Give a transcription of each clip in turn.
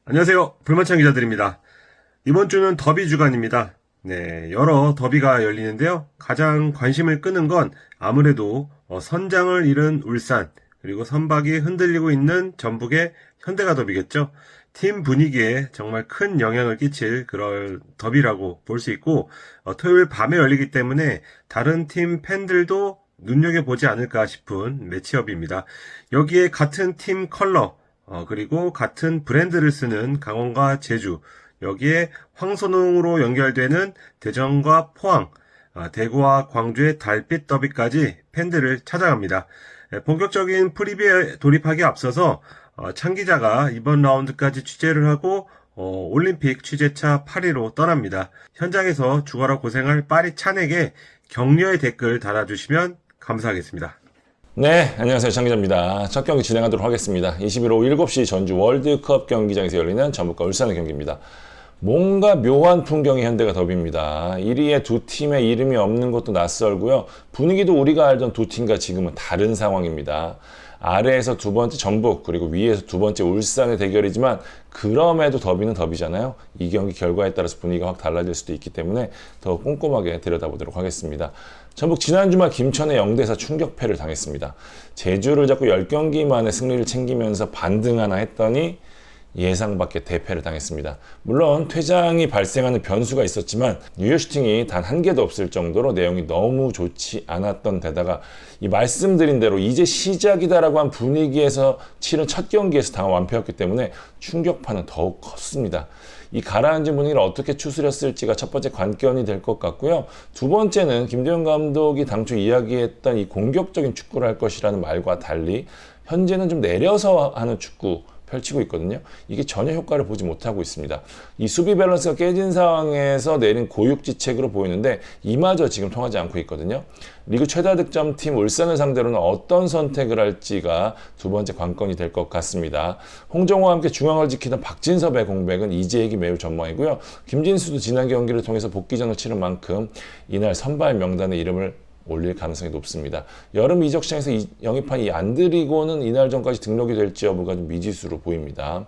안녕하세요. 불만찬 기자들입니다. 이번 주는 더비 주간입니다. 네, 여러 더비가 열리는데요. 가장 관심을 끄는 건 아무래도 선장을 잃은 울산, 그리고 선박이 흔들리고 있는 전북의 현대가 더비겠죠. 팀 분위기에 정말 큰 영향을 끼칠 그런 더비라고 볼 수 있고, 토요일 밤에 열리기 때문에 다른 팀 팬들도 눈여겨보지 않을까 싶은 매치업입니다. 여기에 같은 팀 컬러, 그리고 같은 브랜드를 쓰는 강원과 제주, 여기에 황선홍으로 연결되는 대전과 포항, 대구와 광주의 달빛 더비까지 팬들을 찾아갑니다. 본격적인 프리뷰에 돌입하기 앞서서 창 기자가 이번 라운드까지 취재를 하고 올림픽 취재차 8위로 떠납니다. 현장에서 죽어라 고생할 파리 찬에게 격려의 댓글 달아주시면 감사하겠습니다. 네, 안녕하세요. 장 기자입니다. 첫 경기 진행하도록 하겠습니다. 21일 오후 7시 전주 월드컵 경기장에서 열리는 전북과 울산의 경기입니다. 뭔가 묘한 풍경의 현대가 더비입니다. 1위에 두 팀의 이름이 없는 것도 낯설고요. 분위기도 우리가 알던 두 팀과 지금은 다른 상황입니다. 아래에서 두 번째 전북, 그리고 위에서 두 번째 울산의 대결이지만 그럼에도 더비는 더비잖아요. 이 경기 결과에 따라서 분위기가 확 달라질 수도 있기 때문에 더 꼼꼼하게 들여다보도록 하겠습니다. 전북 지난 주말 김천의 0대4 충격패를 당했습니다. 제주를 잡고 10경기 만에 승리를 챙기면서 반등 하나 했더니 예상 밖의 대패를 당했습니다. 물론 퇴장이 발생하는 변수가 있었지만 유효 슈팅이 단 한 개도 없을 정도로 내용이 너무 좋지 않았던 데다가 이 말씀드린 대로 이제 시작이다라고 한 분위기에서 치른 첫 경기에서 당한 완패였기 때문에 충격파는 더욱 컸습니다. 이 가라앉은 분위기를 어떻게 추스렸을지가 첫 번째 관건이 될 것 같고요. 두 번째는 김대현 감독이 당초 이야기했던 이 공격적인 축구를 할 것이라는 말과 달리 현재는 좀 내려서 하는 축구 펼치고 있거든요. 이게 전혀 효과를 보지 못하고 있습니다. 이 수비 밸런스가 깨진 상황에서 내린 고육지책으로 보이는데 이마저 지금 통하지 않고 있거든요. 리그 최다 득점팀 울산을 상대로는 어떤 선택을 할지가 두 번째 관건이 될 것 같습니다. 홍정호와 함께 중앙을 지키던 박진섭의 공백은 이재익이 매우 전망이고요. 김진수도 지난 경기를 통해서 복귀전을 치른 만큼 이날 선발 명단에 이름을 올릴 가능성이 높습니다. 여름 이적 시장에서 영입한 이 안드리고는 이날 전까지 등록이 될지 여부가 좀 미지수로 보입니다.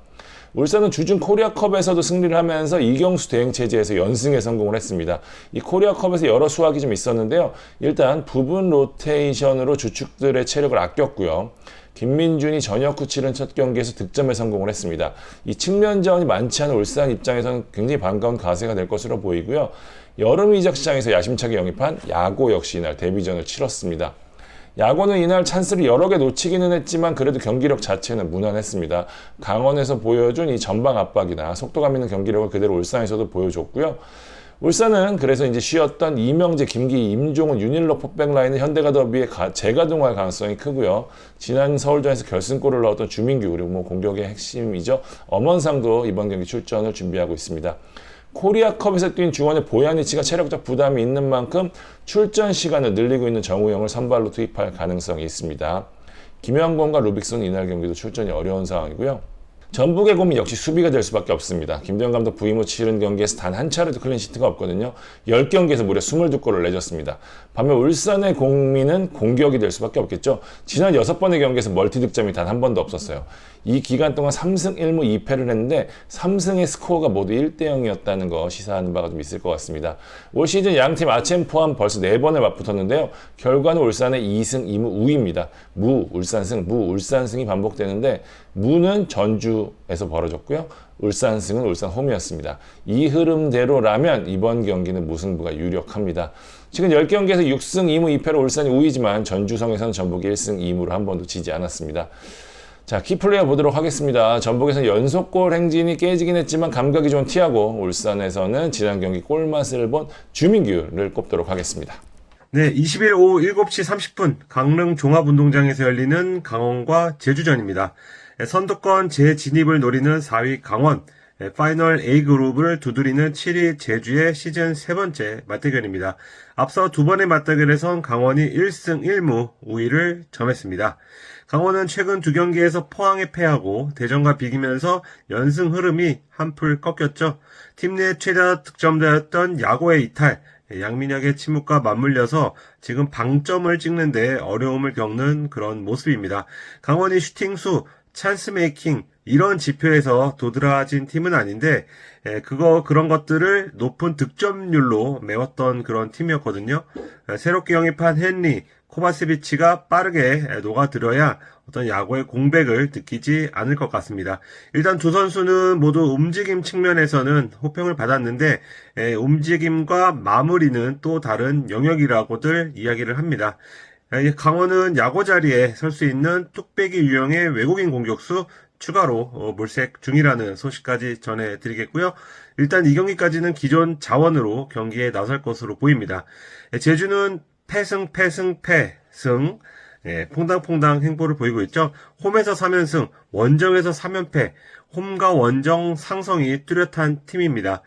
울산은 주중 코리아컵에서도 승리를 하면서 이경수 대행 체제에서 연승에 성공을 했습니다. 이 코리아컵에서 여러 수확이 좀 있었는데요. 일단 부분 로테이션으로 주축들의 체력을 아꼈고요. 김민준이 저녁 후 치른 첫 경기에서 득점에 성공을 했습니다. 이 측면 자원이 많지 않은 울산 입장에서는 굉장히 반가운 가세가 될 것으로 보이고요. 여름 이적 시장에서 야심차게 영입한 야고 역시 이날 데뷔전을 치렀습니다. 야고는 이날 찬스를 여러 개 놓치기는 했지만 그래도 경기력 자체는 무난했습니다. 강원에서 보여준 이 전방 압박이나 속도감 있는 경기력을 그대로 울산에서도 보여줬고요. 울산은 그래서 이제 쉬었던 이명재, 김기희, 임종훈, 윤일록 포백 라인을 현대가 더비에 재가동할 가능성이 크고요. 지난 서울전에서 결승골을 넣었던 주민규, 그리고 공격의 핵심이죠. 엄원상도 이번 경기 출전을 준비하고 있습니다. 코리아컵에서 뛴 중원의 보야니치가 체력적 부담이 있는 만큼 출전 시간을 늘리고 있는 정우영을 선발로 투입할 가능성이 있습니다. 김영권과 루빅손은 이날 경기도 출전이 어려운 상황이고요. 전북의 고민 역시 수비가 될 수밖에 없습니다. 김대현 감독 부임 후 치른 경기에서 단 한 차례도 클린시트가 없거든요. 10경기에서 무려 22골을 내줬습니다. 반면 울산의 고민은 공격이 될 수밖에 없겠죠. 지난 6번의 경기에서 멀티 득점이 단 한 번도 없었어요. 이 기간 동안 3승 1무 2패를 했는데 3승의 스코어가 모두 1대0이었다는 거 시사하는 바가 좀 있을 것 같습니다. 올 시즌 양팀 아챔 포함 벌써 4번을 맞붙었는데요. 결과는 울산의 2승 2무 우위입니다. 무, 울산승, 무, 울산승이 반복되는데 무는 전주에서 벌어졌고요. 울산승은 울산 홈이었습니다. 이 흐름대로라면 이번 경기는 무승부가 유력합니다. 최근 10경기에서 6승 2무 2패로 울산이 우위지만 전주성에서는 전북이 1승 2무로 한 번도 지지 않았습니다. 자, 키플레이어 보도록 하겠습니다. 전북에서는 연속골 행진이 깨지긴 했지만 감각이 좋은 티아고, 울산에서는 지난 경기 골맛을 본 주민규를 꼽도록 하겠습니다. 네, 20일 오후 7시 30분 강릉 종합운동장에서 열리는 강원과 제주전입니다. 선두권 재진입을 노리는 4위 강원, 파이널 A그룹을 두드리는 7위 제주의 시즌 세 번째 맞대결입니다. 앞서 두 번의 맞대결에선 강원이 1승 1무 우위를 점했습니다. 강원은 최근 두 경기에서 포항에 패하고 대전과 비기면서 연승 흐름이 한풀 꺾였죠. 팀 내 최다 득점자였던 야고의 이탈, 양민혁의 침묵과 맞물려서 지금 방점을 찍는데 어려움을 겪는 그런 모습입니다. 강원이 슈팅 수, 찬스 메이킹, 이런 지표에서 도드라진 팀은 아닌데 그런 것들을 높은 득점률로 메웠던 그런 팀이었거든요. 새롭게 영입한 헨리, 코바세비치가 빠르게 녹아들어야 어떤 야구의 공백을 느끼지 않을 것 같습니다. 일단 두 선수는 모두 움직임 측면에서는 호평을 받았는데 움직임과 마무리는 또 다른 영역이라고들 이야기를 합니다. 강원은 야구 자리에 설 수 있는 뚝배기 유형의 외국인 공격수 추가로 몰색 중이라는 소식까지 전해드리겠고요. 일단 이 경기까지는 기존 자원으로 경기에 나설 것으로 보입니다. 제주는 패승, 퐁당퐁당 행보를 보이고 있죠. 홈에서 3연승, 원정에서 3연패, 홈과 원정 상성이 뚜렷한 팀입니다.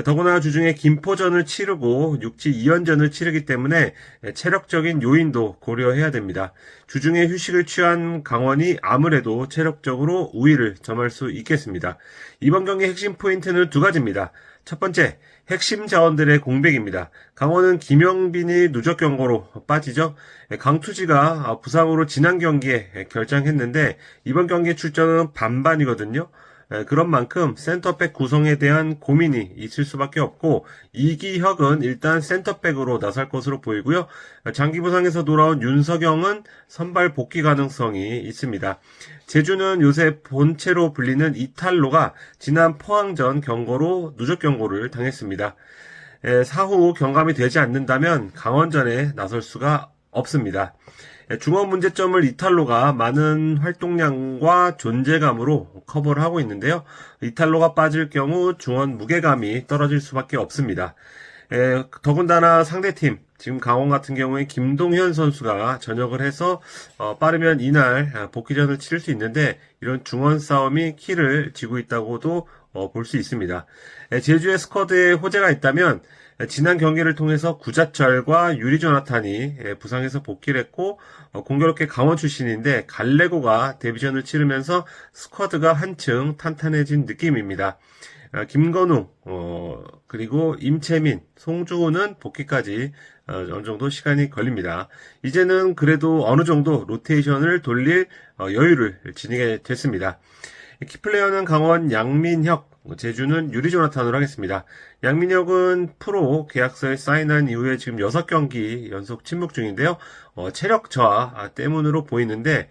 더구나 주중에 김포전을 치르고 육지 2연전을 치르기 때문에 체력적인 요인도 고려해야 됩니다. 주중에 휴식을 취한 강원이 아무래도 체력적으로 우위를 점할 수 있겠습니다. 이번 경기 핵심 포인트는 두 가지입니다. 첫 번째, 핵심 자원들의 공백입니다. 강원은 김영빈이 누적 경고로 빠지죠. 강투지가 부상으로 지난 경기에 결장했는데 이번 경기 출전은 반반이거든요. 그런 만큼 센터백 구성에 대한 고민이 있을 수밖에 없고 이기혁은 일단 센터백으로 나설 것으로 보이고요. 장기 부상에서 돌아온 윤석영은 선발 복귀 가능성이 있습니다. 제주는 요새 본체로 불리는 이탈로가 지난 포항전 경고로 누적 경고를 당했습니다. 사후 경감이 되지 않는다면 강원전에 나설 수가 없습니다. 중원 문제점을 이탈로가 많은 활동량과 존재감으로 커버를 하고 있는데요. 이탈로가 빠질 경우 중원 무게감이 떨어질 수밖에 없습니다. 더군다나 상대팀, 지금 강원 같은 경우에 김동현 선수가 전역을 해서 빠르면 이날 복귀전을 치를 수 있는데 이런 중원 싸움이 키를 쥐고 있다고도 볼 수 있습니다. 제주의 스쿼드에 호재가 있다면 지난 경기를 통해서 구자철과 유리 조나탄이 부상해서 복귀를 했고 공교롭게 강원 출신인데 갈레고가 데뷔전을 치르면서 스쿼드가 한층 탄탄해진 느낌입니다. 김건우 그리고 임채민, 송주호는 복귀까지 어느 정도 시간이 걸립니다. 이제는 그래도 어느 정도 로테이션을 돌릴 여유를 지니게 됐습니다. 키플레이어는 강원 양민혁, 제주는 유리 조나탄으로 하겠습니다. 양민혁은 프로 계약서에 사인한 이후에 지금 6경기 연속 침묵 중인데요. 체력 저하 때문으로 보이는데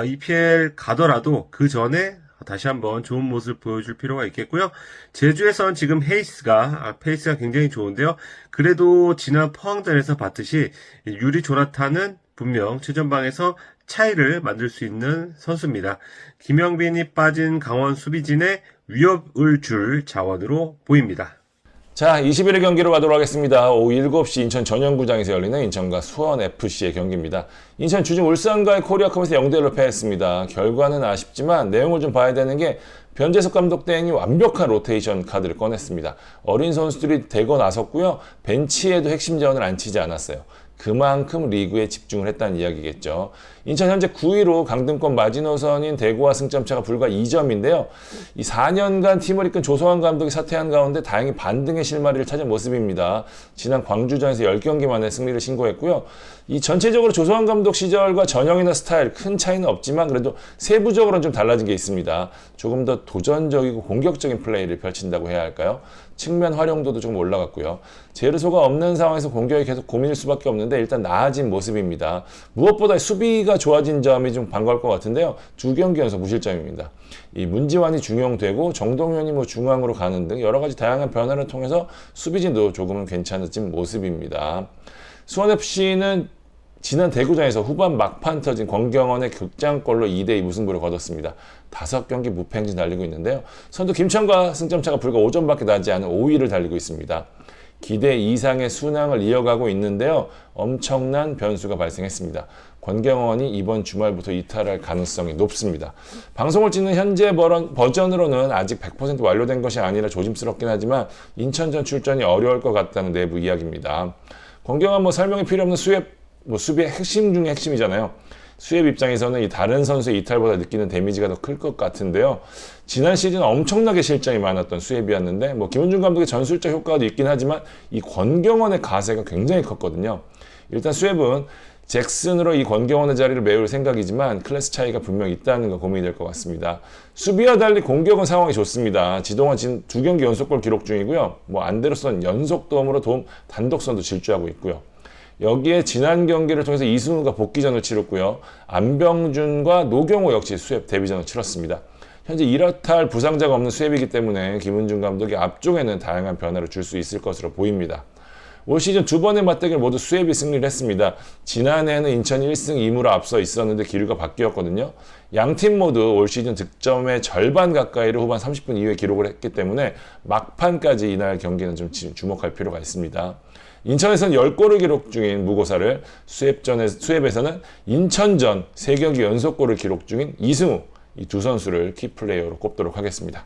EPL 가더라도 그 전에 다시 한번 좋은 모습을 보여줄 필요가 있겠고요. 제주에선 지금 페이스가 굉장히 좋은데요. 그래도 지난 포항전에서 봤듯이 유리 조나탄은 분명 최전방에서 차이를 만들 수 있는 선수입니다. 김영빈이 빠진 강원 수비진의 위협을 줄 자원으로 보입니다. 자, 21일 경기로 가도록 하겠습니다. 오후 7시 인천 전용구장에서 열리는 인천과 수원FC의 경기입니다. 인천 주중 울산과의 코리아컵에서 0대1로 패했습니다. 결과는 아쉽지만 내용을 좀 봐야 되는 게 변재석 감독 대행이 완벽한 로테이션 카드를 꺼냈습니다. 어린 선수들이 대거 나섰고요. 벤치에도 핵심 자원을 앉히지 않았어요. 그만큼 리그에 집중을 했다는 이야기겠죠. 인천 현재 9위로 강등권 마지노선인 대구와 승점차가 불과 2점인데요. 이 4년간 팀을 이끈 조성환 감독이 사퇴한 가운데 다행히 반등의 실마리를 찾은 모습입니다. 지난 광주전에서 10경기 만에 승리를 신고했고요. 이 전체적으로 조성환 감독 시절과 전형이나 스타일 큰 차이는 없지만 그래도 세부적으로는 좀 달라진 게 있습니다. 조금 더 도전적이고 공격적인 플레이를 펼친다고 해야 할까요? 측면 활용도도 조금 올라갔고요. 제르소가 없는 상황에서 공격이 계속 고민일 수밖에 없는데 일단 나아진 모습입니다. 무엇보다 수비가 좋아진 점이 좀 반가울 것 같은데요. 2경기 연속 무실점입니다. 이 문지환이 중용되고 정동현이 중앙으로 가는 등 여러 가지 다양한 변화를 통해서 수비진도 조금은 괜찮아진 모습입니다. 수원FC는 지난 대구전에서 후반 막판 터진 권경원의 극장골로 2대2 무승부를 거뒀습니다. 5경기 무패행진 달리고 있는데요. 선두 김천과 승점차가 불과 5점밖에 나지 않은 5위를 달리고 있습니다. 기대 이상의 순항을 이어가고 있는데요. 엄청난 변수가 발생했습니다. 권경원이 이번 주말부터 이탈할 가능성이 높습니다. 방송을 찍는 현재 버전으로는 아직 100% 완료된 것이 아니라 조심스럽긴 하지만 인천전 출전이 어려울 것 같다는 내부 이야기입니다. 권경원 설명이 필요 없는 수비의 핵심 중에 핵심이잖아요. 수협 입장에서는 이 다른 선수의 이탈보다 느끼는 데미지가 더 클 것 같은데요. 지난 시즌 엄청나게 실점이 많았던 수협이었는데 김원준 감독의 전술적 효과도 있긴 하지만 이 권경원의 가세가 굉장히 컸거든요. 일단 수협은 잭슨으로 이 권경원의 자리를 메울 생각이지만 클래스 차이가 분명히 있다는 거 고민이 될 것 같습니다. 수비와 달리 공격은 상황이 좋습니다. 지동원 지금 2경기 연속골 기록 중이고요. 안데르손 연속 도움으로 단독선도 질주하고 있고요. 여기에 지난 경기를 통해서 이승우가 복귀전을 치렀고요. 안병준과 노경호 역시 수협 데뷔전을 치렀습니다. 현재 이렇다 할 부상자가 없는 수협이기 때문에 김은중 감독이 앞쪽에는 다양한 변화를 줄 수 있을 것으로 보입니다. 올 시즌 두 번의 맞대결 모두 수협이 승리를 했습니다. 지난해에는 인천이 1승 2무로 앞서 있었는데 기류가 바뀌었거든요. 양팀 모두 올 시즌 득점의 절반 가까이를 후반 30분 이후에 기록을 했기 때문에 막판까지 이날 경기는 좀 주목할 필요가 있습니다. 인천에서는 10골을 기록 중인 무고사를 수협에서는 인천전 3경기 연속골을 기록 중인 이승우, 이 두 선수를 키플레이어로 꼽도록 하겠습니다.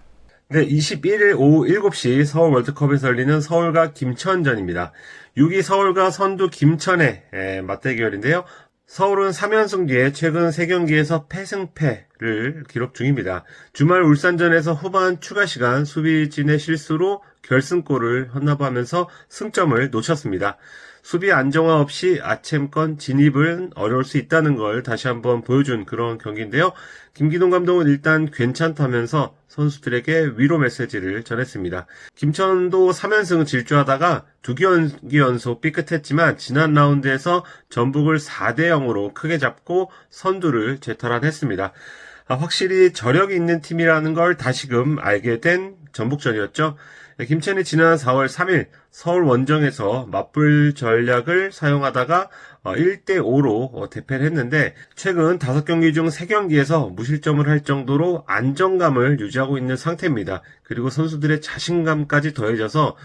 네, 21일 오후 7시 서울 월드컵에서 열리는 서울과 김천전입니다. 6위 서울과 선두 김천의 맞대결인데요. 서울은 3연승 뒤에 최근 3경기에서 패승패를 기록 중입니다. 주말 울산전에서 후반 추가 시간 수비진의 실수로 결승골을 헌납하면서 승점을 놓쳤습니다. 수비 안정화 없이 아챔권 진입은 어려울 수 있다는 걸 다시 한번 보여준 그런 경기인데요. 김기동 감독은 일단 괜찮다면서 선수들에게 위로 메시지를 전했습니다. 김천도 3연승 질주하다가 2경기 연속 삐끗했지만 지난 라운드에서 전북을 4대0으로 크게 잡고 선두를 재탈환했습니다. 확실히 저력이 있는 팀이라는 걸 다시금 알게 된 전북전이었죠. 김천이 지난 4월 3일 서울 원정에서 맞불 전략을 사용하다가 1대5로 대패를 했는데 최근 5경기 중 3경기에서 무실점을 할 정도로 안정감을 유지하고 있는 상태입니다. 그리고 선수들의 자신감까지 더해져서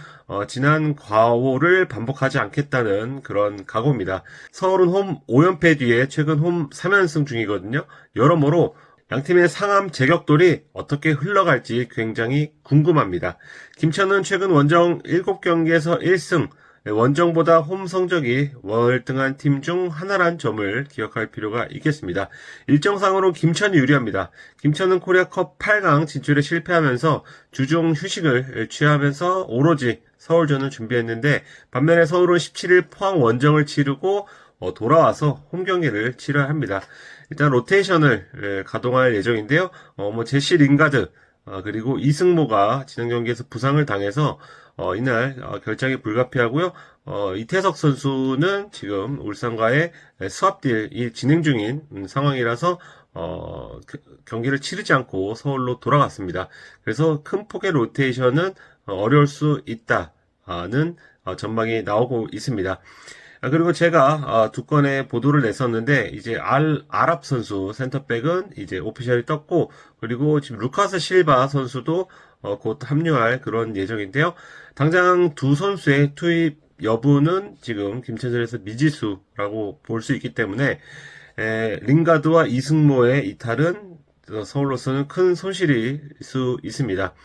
지난 과오를 반복하지 않겠다는 그런 각오입니다. 서울은 홈 5연패 뒤에 최근 홈 3연승 중이거든요. 여러모로 양팀의 상암 제격돌이 어떻게 흘러갈지 굉장히 궁금합니다. 김천은 최근 원정 7경기에서 1승, 원정보다 홈 성적이 월등한 팀 중 하나란 점을 기억할 필요가 있겠습니다. 일정상으로 김천이 유리합니다. 김천은 코리아컵 8강 진출에 실패하면서 주중 휴식을 취하면서 오로지 서울전을 준비했는데 반면에 서울은 17일 포항 원정을 치르고 돌아와서 홈 경기를 치러야 합니다. 일단 로테이션을 가동할 예정인데요. 제시 링가드 그리고 이승모가 지난 경기에서 부상을 당해서 이날 결장이 불가피하고요. 이태석 선수는 지금 울산과의 스왑딜이 진행 중인 상황이라서 경기를 치르지 않고 서울로 돌아갔습니다. 그래서 큰 폭의 로테이션은 어려울 수 있다는 전망이 나오고 있습니다. 그리고 제가 두 건의 보도를 냈었는데 이제 아랍 선수 센터백은 이제 오피셜이 떴고 그리고 지금 루카스 실바 선수도 곧 합류할 그런 예정인데요. 당장 두 선수의 투입 여부는 지금 김천전에서 미지수라고 볼 수 있기 때문에 링가드와 이승모의 이탈은 서울로서는 큰 손실일 수 있습니다.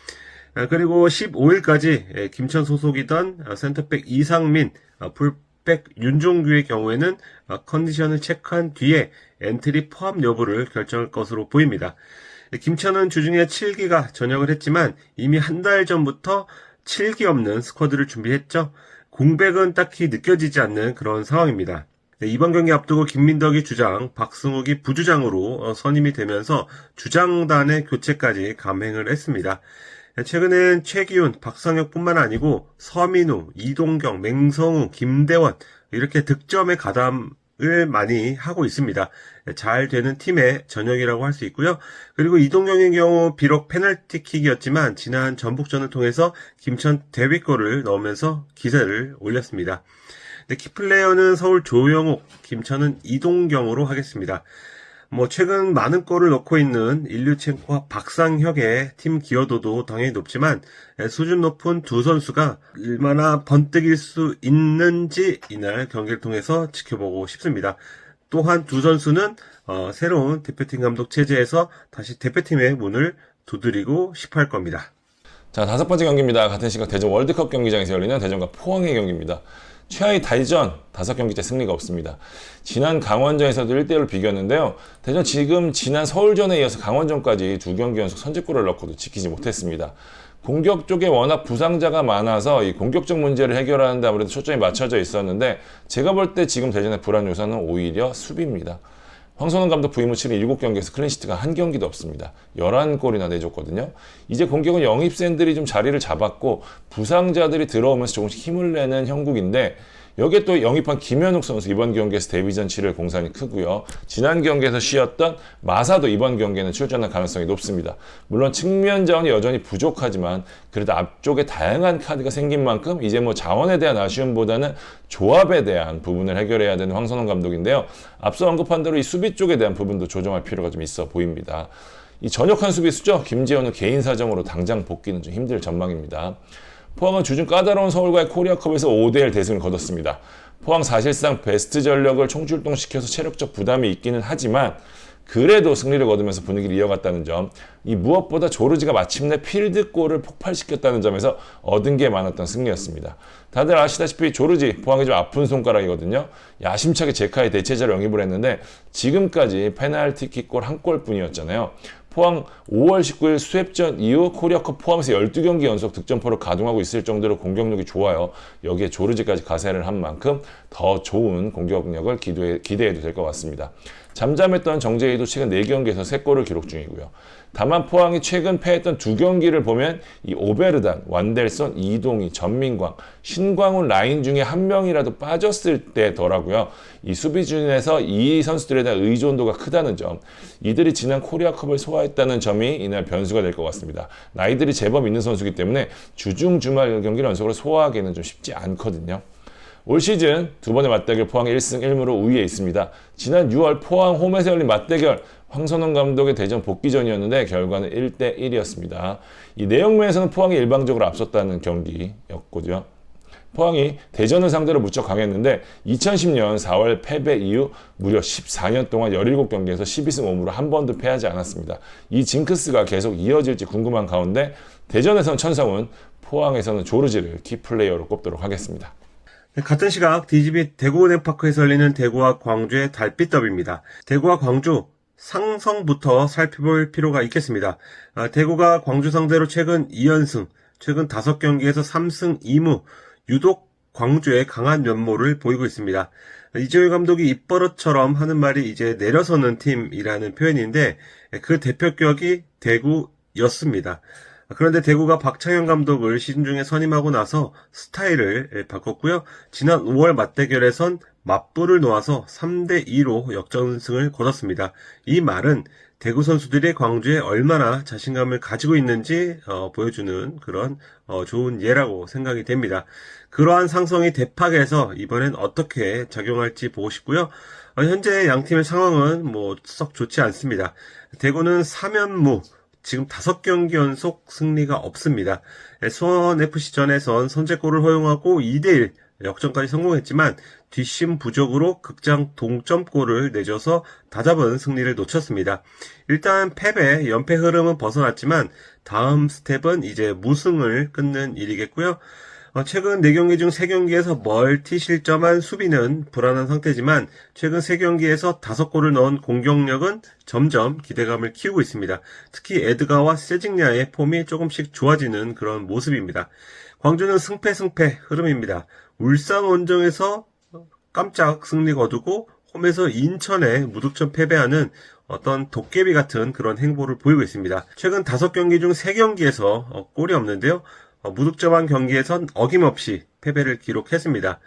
그리고 15일까지 김천 소속이던 센터백 이상민, 풀백 윤종규의 경우에는 컨디션을 체크한 뒤에 엔트리 포함 여부를 결정할 것으로 보입니다. 김천은 주중에 7기가 전역을 했지만 이미 한 달 전부터 7기 없는 스쿼드를 준비했죠. 공백은 딱히 느껴지지 않는 그런 상황입니다. 이번 경기 앞두고 김민덕이 주장, 박승욱이 부주장으로 선임이 되면서 주장단의 교체까지 감행을 했습니다. 최근엔 최기훈, 박성혁뿐만 아니고 서민우, 이동경, 맹성우, 김대원 이렇게 득점에 가담을 많이 하고 있습니다. 잘 되는 팀의 전역이라고 할 수 있고요. 그리고 이동경의 경우 비록 페널티킥이었지만 지난 전북전을 통해서 김천 데뷔골을 넣으면서 기세를 올렸습니다. 키플레이어는 서울 조영욱, 김천은 이동경으로 하겠습니다. 최근 많은 골을 넣고 있는 일류첸코와 박상혁의 팀 기여도도 당연히 높지만 수준 높은 두 선수가 얼마나 번뜩일 수 있는지 이날 경기를 통해서 지켜보고 싶습니다. 또한 두 선수는 새로운 대표팀 감독 체제에서 다시 대표팀의 문을 두드리고 싶어 할 겁니다. 자, 5번째 경기입니다. 같은 시각 대전 월드컵 경기장에서 열리는 대전과 포항의 경기입니다. 최하위 다이전 5경기째 승리가 없습니다. 지난 강원전에서도 1대1로 비겼는데요. 대전 지금 지난 서울전에 이어서 강원전까지 2경기 연속 선제골을 넣고도 지키지 못했습니다. 공격 쪽에 워낙 부상자가 많아서 이 공격적 문제를 해결하는데 아무래도 초점이 맞춰져 있었는데 제가 볼 때 지금 대전의 불안 요소는 오히려 수비입니다. 황선홍 감독 부임 후 치른 7경기에서 클린시트가 1경기도 없습니다. 11골이나 내줬거든요. 이제 공격은 영입생들이 좀 자리를 잡았고 부상자들이 들어오면서 조금씩 힘을 내는 형국인데 여기에 또 영입한 김현욱 선수 이번 경기에서 데뷔전 치를 공산이 크고요. 지난 경기에서 쉬었던 마사도 이번 경기에는 출전할 가능성이 높습니다. 물론 측면 자원이 여전히 부족하지만 그래도 앞쪽에 다양한 카드가 생긴 만큼 이제 뭐 자원에 대한 아쉬움보다는 조합에 대한 부분을 해결해야 되는 황선홍 감독인데요. 앞서 언급한 대로 이 수비 쪽에 대한 부분도 조정할 필요가 좀 있어 보입니다. 이 전역한 수비수죠. 김재현은 개인 사정으로 당장 복귀는 좀 힘들 전망입니다. 포항은 주중 까다로운 서울과의 코리아컵에서 5대1 대승을 거뒀습니다. 포항 사실상 베스트 전력을 총출동시켜서 체력적 부담이 있기는 하지만 그래도 승리를 거두면서 분위기를 이어갔다는 점, 이 무엇보다 조르지가 마침내 필드골을 폭발시켰다는 점에서 얻은 게 많았던 승리였습니다. 다들 아시다시피 조르지 포항이 좀 아픈 손가락이거든요. 야심차게 제카의 대체자로 영입을 했는데 지금까지 페널티킥골 한 골뿐이었잖아요. 포항 5월 19일 수협전 이후 코리아컵 포함해서 12경기 연속 득점포를 가동하고 있을 정도로 공격력이 좋아요. 여기에 조르지까지 가세를 한 만큼 더 좋은 공격력을 기대해도 될 것 같습니다. 잠잠했던 정재희도 최근 4경기에서 3골을 기록 중이고요. 다만 포항이 최근 패했던 2경기를 보면 이 오베르단, 완델손, 이동희, 전민광, 신광훈 라인 중에 한 명이라도 빠졌을 때더라고요. 이 수비진에서 이 선수들에 대한 의존도가 크다는 점, 이들이 지난 코리아컵을 소화했다는 점이 이날 변수가 될 것 같습니다. 나이들이 제법 있는 선수이기 때문에 주중 주말 경기를 연속으로 소화하기는 좀 쉽지 않거든요. 올 시즌 두 번의 맞대결 포항이 1승 1무로 우위에 있습니다. 지난 6월 포항 홈에서 열린 맞대결 황선홍 감독의 대전 복귀전이었는데 결과는 1대1이었습니다. 이 내용면에서는 포항이 일방적으로 앞섰다는 경기였거든요. 포항이 대전을 상대로 무척 강했는데 2010년 4월 패배 이후 무려 14년 동안 17경기에서 12승 5무로 한 번도 패하지 않았습니다. 이 징크스가 계속 이어질지 궁금한 가운데 대전에서는 천성훈, 포항에서는 조르지를 키플레이어로 꼽도록 하겠습니다. 같은 시각 DGB 대구은행파크에서 열리는 대구와 광주의 달빛 더비입니다. 대구와 광주 상성부터 살펴볼 필요가 있겠습니다. 대구가 광주 상대로 최근 2연승, 최근 5경기에서 3승 2무, 유독 광주의 강한 면모를 보이고 있습니다. 이재호 감독이 입버릇처럼 하는 말이 이제 내려서는 팀이라는 표현인데 그 대표격이 대구였습니다. 그런데 대구가 박창현 감독을 시즌 중에 선임하고 나서 스타일을 바꿨고요. 지난 5월 맞대결에선 맞불을 놓아서 3대2로 역전승을 거뒀습니다. 이 말은 대구 선수들이 광주에 얼마나 자신감을 가지고 있는지 보여주는 그런 좋은 예라고 생각이 됩니다. 그러한 상성이 대팍에서 이번엔 어떻게 작용할지 보고 싶고요. 현재 양팀의 상황은 썩 좋지 않습니다. 대구는 3연무, 지금 5경기 연속 승리가 없습니다. 수원FC전에선 선제골을 허용하고 2대1 역전까지 성공했지만 뒷심 부족으로 극장 동점골을 내줘서 다잡은 승리를 놓쳤습니다. 일단 패배, 연패 흐름은 벗어났지만 다음 스텝은 이제 무승을 끊는 일이겠고요. 최근 4경기 중 3경기에서 멀티 실점한 수비는 불안한 상태지만 최근 3경기에서 5골을 넣은 공격력은 점점 기대감을 키우고 있습니다. 특히 에드가와 세징야의 폼이 조금씩 좋아지는 그런 모습입니다. 광주는 승패 흐름입니다. 울산 원정에서 깜짝 승리 거두고 홈에서 인천에 무득점 패배하는 어떤 도깨비 같은 그런 행보를 보이고 있습니다. 최근 5경기 중 3경기에서 골이 없는데요. 무득점한 경기에선 어김없이 패배를 기록했습니다.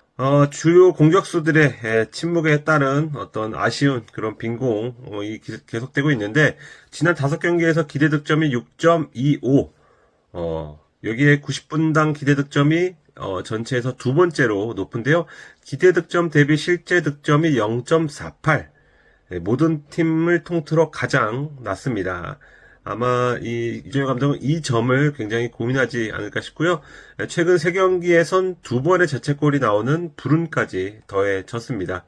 주요 공격수들의 침묵에 따른 어떤 아쉬운 그런 빈공이 계속되고 있는데 지난 5경기에서 기대 득점이 6.25, 여기에 90분당 기대 득점이 전체에서 2번째로 높은데요. 기대 득점 대비 실제 득점이 0.48, 모든 팀을 통틀어 가장 낮습니다. 아마 이정효 감독은 이 점을 굉장히 고민하지 않을까 싶고요. 최근 3경기에선 2번의 자책골이 나오는 불운까지 더해졌습니다.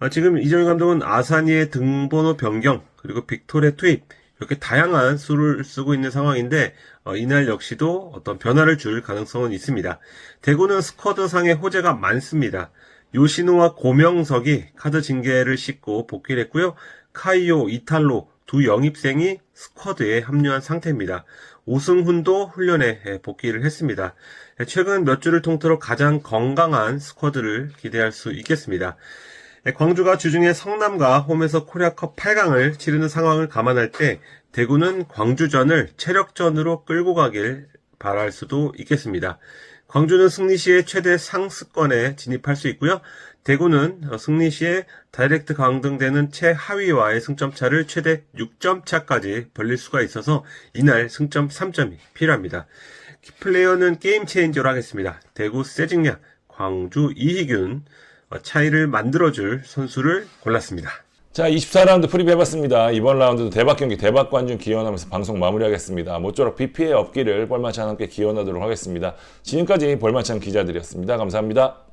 지금 이정효 감독은 아사니의 등번호 변경 그리고 빅토르의 투입 이렇게 다양한 수를 쓰고 있는 상황인데 이날 역시도 어떤 변화를 줄 가능성은 있습니다. 대구는 스쿼드상의 호재가 많습니다. 요시노와 고명석이 카드 징계를 씻고 복귀를 했고요. 카이오, 이탈로, 두 영입생이 스쿼드에 합류한 상태입니다. 오승훈도 훈련에 복귀를 했습니다. 최근 몇 주를 통틀어 가장 건강한 스쿼드를 기대할 수 있겠습니다. 광주가 주중에 성남과 홈에서 코리아컵 8강을 치르는 상황을 감안할 때 대구는 광주전을 체력전으로 끌고 가길 바랄 수도 있겠습니다. 광주는 승리 시에 최대 상승권에 진입할 수 있고요. 대구는 승리 시에 다이렉트 강등되는 최하위와의 승점 차를 최대 6점 차까지 벌릴 수가 있어서 이날 승점 3점이 필요합니다. 키플레이어는 게임 체인저로 하겠습니다. 대구 세징야, 광주 이희균, 차이를 만들어줄 선수를 골랐습니다. 자, 24라운드 프리뷰해봤습니다. 이번 라운드도 대박 경기, 대박 관중 기원하면서 방송 마무리하겠습니다. 모쪼록 비 피해 없기를 볼만찬 함께 기원하도록 하겠습니다. 지금까지 볼만찬 기자들이었습니다. 감사합니다.